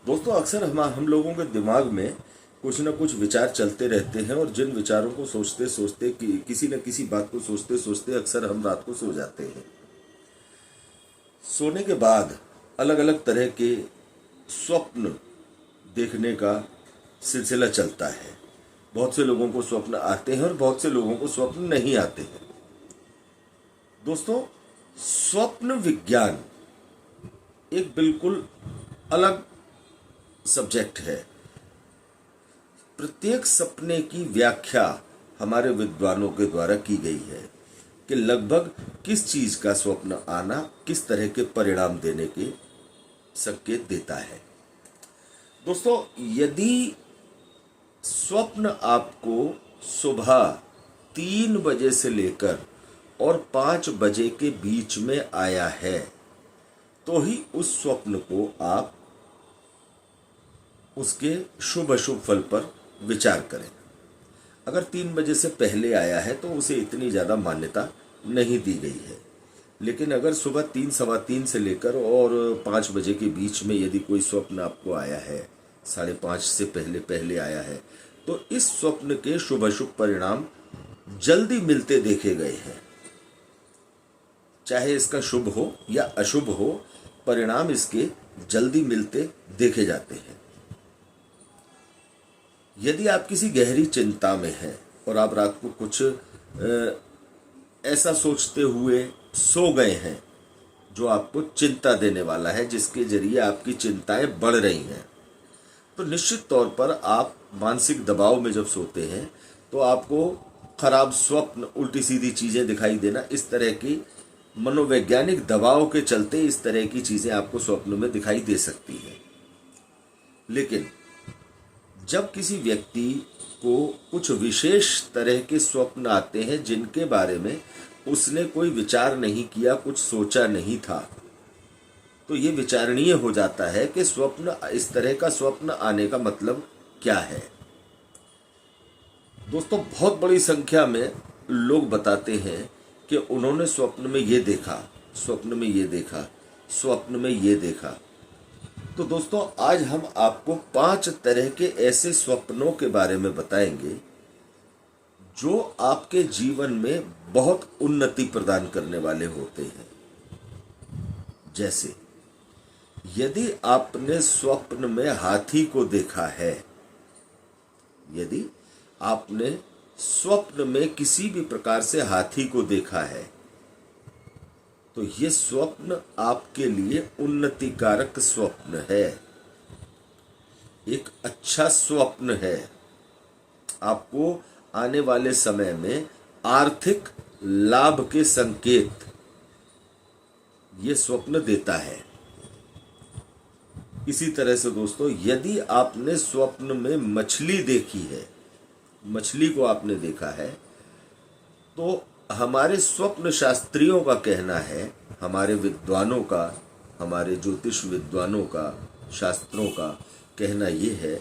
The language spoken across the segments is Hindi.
दोस्तों अक्सर हम लोगों के दिमाग में कुछ ना कुछ विचार चलते रहते हैं और जिन विचारों को सोचते सोचते किसी न किसी बात को सोचते सोचते अक्सर हम रात को सो जाते हैं। सोने के बाद अलग अलग तरह के स्वप्न देखने का सिलसिला चलता है। बहुत से लोगों को स्वप्न आते हैं और बहुत से लोगों को स्वप्न नहीं आते हैं। दोस्तों, स्वप्न विज्ञान एक बिल्कुल अलग सब्जेक्ट है। प्रत्येक सपने की व्याख्या हमारे विद्वानों के द्वारा की गई है कि लगभग किस चीज का स्वप्न आना किस तरह के परिणाम देने के संकेत देता है। दोस्तों, यदि स्वप्न आपको सुबह 3 बजे से लेकर और 5 बजे के बीच में आया है तो ही उस स्वप्न को आप उसके शुभ अशुभ फल पर विचार करें। अगर 3 बजे से पहले आया है तो उसे इतनी ज़्यादा मान्यता नहीं दी गई है, लेकिन अगर सुबह 3 सवा 3 से लेकर और 5 बजे के बीच में यदि कोई स्वप्न आपको आया है, 5:30 से पहले पहले आया है, तो इस स्वप्न के शुभ अशुभ परिणाम जल्दी मिलते देखे गए हैं। चाहे इसका शुभ हो या अशुभ हो, परिणाम इसके जल्दी मिलते देखे जाते हैं। यदि आप किसी गहरी चिंता में हैं और आप रात को कुछ ऐसा सोचते हुए सो गए हैं जो आपको चिंता देने वाला है, जिसके जरिए आपकी चिंताएं बढ़ रही हैं, तो निश्चित तौर पर आप मानसिक दबाव में जब सोते हैं तो आपको खराब स्वप्न, उल्टी सीधी चीजें दिखाई देना, इस तरह की मनोवैज्ञानिक दबाव के चलते इस तरह की चीजें आपको स्वप्न में दिखाई दे सकती है। लेकिन जब किसी व्यक्ति को कुछ विशेष तरह के स्वप्न आते हैं जिनके बारे में उसने कोई विचार नहीं किया, कुछ सोचा नहीं था, तो ये विचारणीय हो जाता है कि स्वप्न, इस तरह का स्वप्न आने का मतलब क्या है। दोस्तों, बहुत बड़ी संख्या में लोग बताते हैं कि उन्होंने स्वप्न में ये देखा, स्वप्न में ये देखा, स्वप्न में ये देखा। तो दोस्तों, आज हम आपको 5 तरह के ऐसे स्वप्नों के बारे में बताएंगे जो आपके जीवन में बहुत उन्नति प्रदान करने वाले होते हैं। जैसे, यदि आपने स्वप्न में हाथी को देखा है, यदि आपने स्वप्न में किसी भी प्रकार से हाथी को देखा है, तो ये स्वप्न आपके लिए उन्नतिकारक स्वप्न है, एक अच्छा स्वप्न है। आपको आने वाले समय में आर्थिक लाभ के संकेत ये स्वप्न देता है। इसी तरह से दोस्तों, यदि आपने स्वप्न में मछली देखी है, मछली को आपने देखा है, तो हमारे स्वप्न शास्त्रियों का कहना है, हमारे विद्वानों का, हमारे ज्योतिष विद्वानों का, शास्त्रों का कहना यह है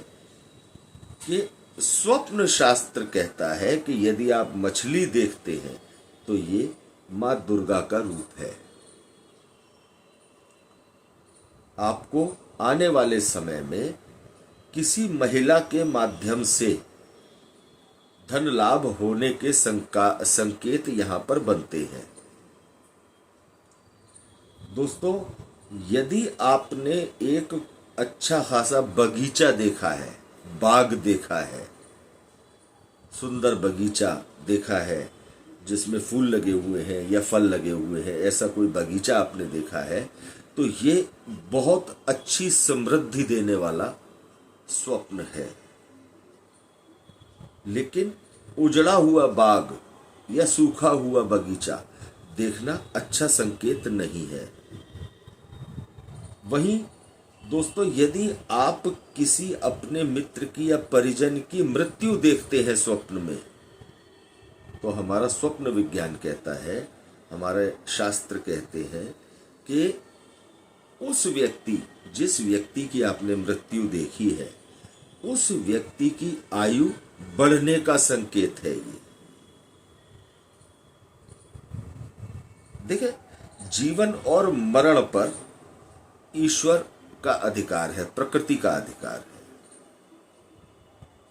कि स्वप्न शास्त्र कहता है कि यदि आप मछली देखते हैं तो ये मां दुर्गा का रूप है। आपको आने वाले समय में किसी महिला के माध्यम से धन लाभ होने के संकेत यहां पर बनते हैं। दोस्तों, यदि आपने एक अच्छा खासा बगीचा देखा है, बाग देखा है, सुंदर बगीचा देखा है जिसमें फूल लगे हुए हैं या फल लगे हुए हैं, ऐसा कोई बगीचा आपने देखा है, तो ये बहुत अच्छी समृद्धि देने वाला स्वप्न है। लेकिन उजड़ा हुआ बाग या सूखा हुआ बगीचा देखना अच्छा संकेत नहीं है। वहीं दोस्तों, यदि आप किसी अपने मित्र की या परिजन की मृत्यु देखते हैं स्वप्न में, तो हमारा स्वप्न विज्ञान कहता है, हमारे शास्त्र कहते हैं कि उस व्यक्ति, जिस व्यक्ति की आपने मृत्यु देखी है, उस व्यक्ति की आयु बढ़ने का संकेत है ये। देखिए, जीवन और मरण पर ईश्वर का अधिकार है, प्रकृति का अधिकार है।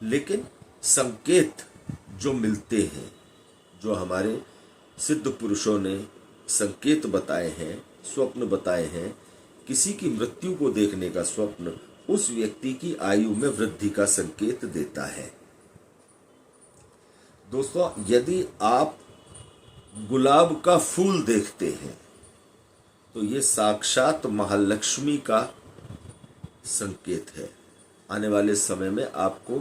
लेकिन संकेत जो मिलते हैं, जो हमारे सिद्ध पुरुषों ने संकेत बताए हैं, स्वप्न बताए हैं, किसी की मृत्यु को देखने का स्वप्न उस व्यक्ति की आयु में वृद्धि का संकेत देता है। दोस्तों, यदि आप गुलाब का फूल देखते हैं तो ये साक्षात महालक्ष्मी का संकेत है। आने वाले समय में आपको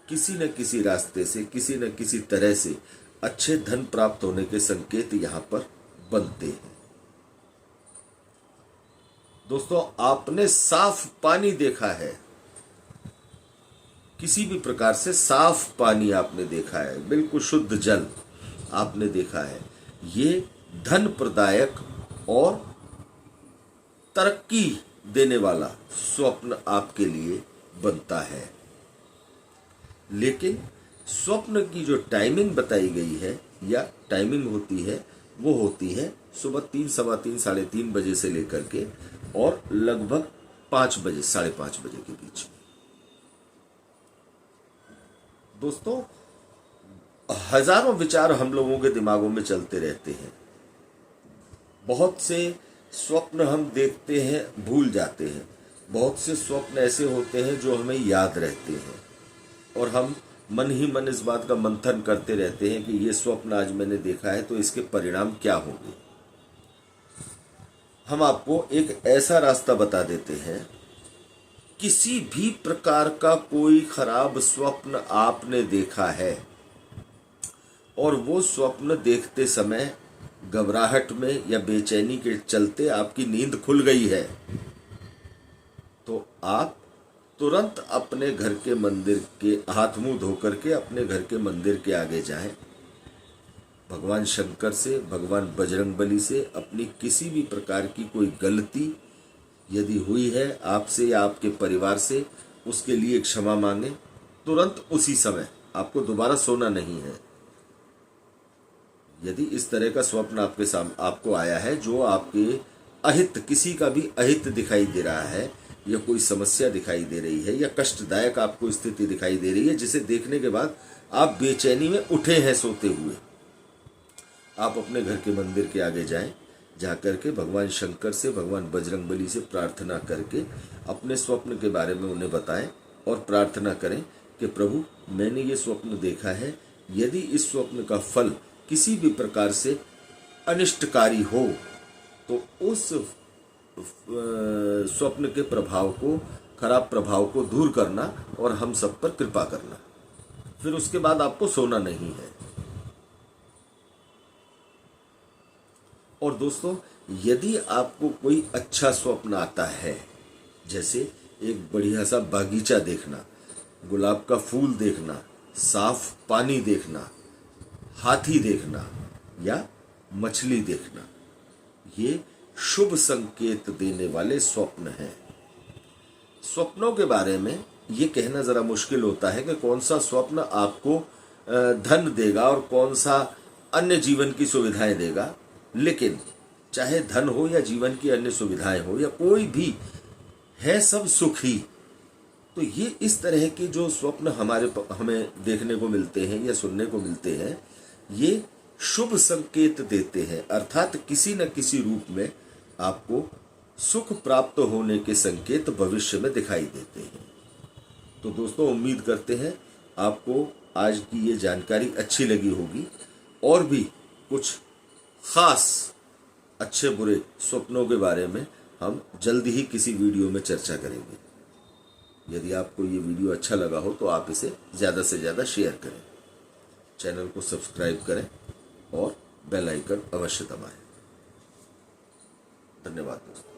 किसी न किसी रास्ते से, किसी न किसी तरह से अच्छे धन प्राप्त होने के संकेत यहां पर बनते हैं। दोस्तों, आपने साफ पानी देखा है, किसी भी प्रकार से साफ पानी आपने देखा है, बिल्कुल शुद्ध जल आपने देखा है, ये धन प्रदायक और तरक्की देने वाला स्वप्न आपके लिए बनता है। लेकिन स्वप्न की जो टाइमिंग बताई गई है या टाइमिंग होती है, वो होती है सुबह 3, सवा 3, साढ़े 3 बजे से लेकर के और लगभग 5 बजे, साढ़े 5 बजे के बीच में। दोस्तों, हजारों विचार हम लोगों के दिमागों में चलते रहते हैं। बहुत से स्वप्न हम देखते हैं, भूल जाते हैं। बहुत से स्वप्न ऐसे होते हैं जो हमें याद रहते हैं और हम मन ही मन इस बात का मंथन करते रहते हैं कि ये स्वप्न आज मैंने देखा है तो इसके परिणाम क्या होंगे। हम आपको एक ऐसा रास्ता बता देते हैं, किसी भी प्रकार का कोई खराब स्वप्न आपने देखा है और वो स्वप्न देखते समय घबराहट में या बेचैनी के चलते आपकी नींद खुल गई है, तो आप तुरंत अपने घर के मंदिर के हाथ मुंह धो करके अपने घर के मंदिर के आगे जाएं। भगवान शंकर से, भगवान बजरंगबली से अपनी किसी भी प्रकार की कोई गलती यदि हुई है आपसे या आपके परिवार से, उसके लिए क्षमा मांगे। तुरंत उसी समय, आपको दोबारा सोना नहीं है। यदि इस तरह का स्वप्न आपके सामने आपको आया है जो आपके अहित, किसी का भी अहित दिखाई दे रहा है या कोई समस्या दिखाई दे रही है या कष्टदायक आपको स्थिति दिखाई दे रही है, जिसे देखने के बाद आप बेचैनी में उठे हैं सोते हुए, आप अपने घर के मंदिर के आगे जाएं। जाकर के भगवान शंकर से, भगवान बजरंगबली से प्रार्थना करके अपने स्वप्न के बारे में उन्हें बताएं और प्रार्थना करें कि प्रभु, मैंने ये स्वप्न देखा है, यदि इस स्वप्न का फल किसी भी प्रकार से अनिष्टकारी हो तो उस स्वप्न के प्रभाव को, खराब प्रभाव को दूर करना और हम सब पर कृपा करना। फिर उसके बाद आपको सोना नहीं है। और दोस्तों, यदि आपको कोई अच्छा स्वप्न आता है, जैसे एक बढ़िया सा बागीचा देखना, गुलाब का फूल देखना, साफ पानी देखना, हाथी देखना या मछली देखना, ये शुभ संकेत देने वाले स्वप्न हैं। स्वप्नों के बारे में ये कहना जरा मुश्किल होता है कि कौन सा स्वप्न आपको धन देगा और कौन सा अन्य जीवन की सुविधाएं देगा। लेकिन चाहे धन हो या जीवन की अन्य सुविधाएं हो या कोई भी है, सब सुख ही। तो ये इस तरह के जो स्वप्न हमें देखने को मिलते हैं या सुनने को मिलते हैं, ये शुभ संकेत देते हैं, अर्थात किसी न किसी रूप में आपको सुख प्राप्त होने के संकेत भविष्य में दिखाई देते हैं। तो दोस्तों, उम्मीद करते हैं आपको आज की ये जानकारी अच्छी लगी होगी और भी कुछ खास अच्छे बुरे स्वप्नों के बारे में हम जल्दी ही किसी वीडियो में चर्चा करेंगे। यदि आपको ये वीडियो अच्छा लगा हो तो आप इसे ज़्यादा से ज़्यादा शेयर करें, चैनल को सब्सक्राइब करें और बेल आइकन अवश्य दबाएं। धन्यवाद दोस्तों।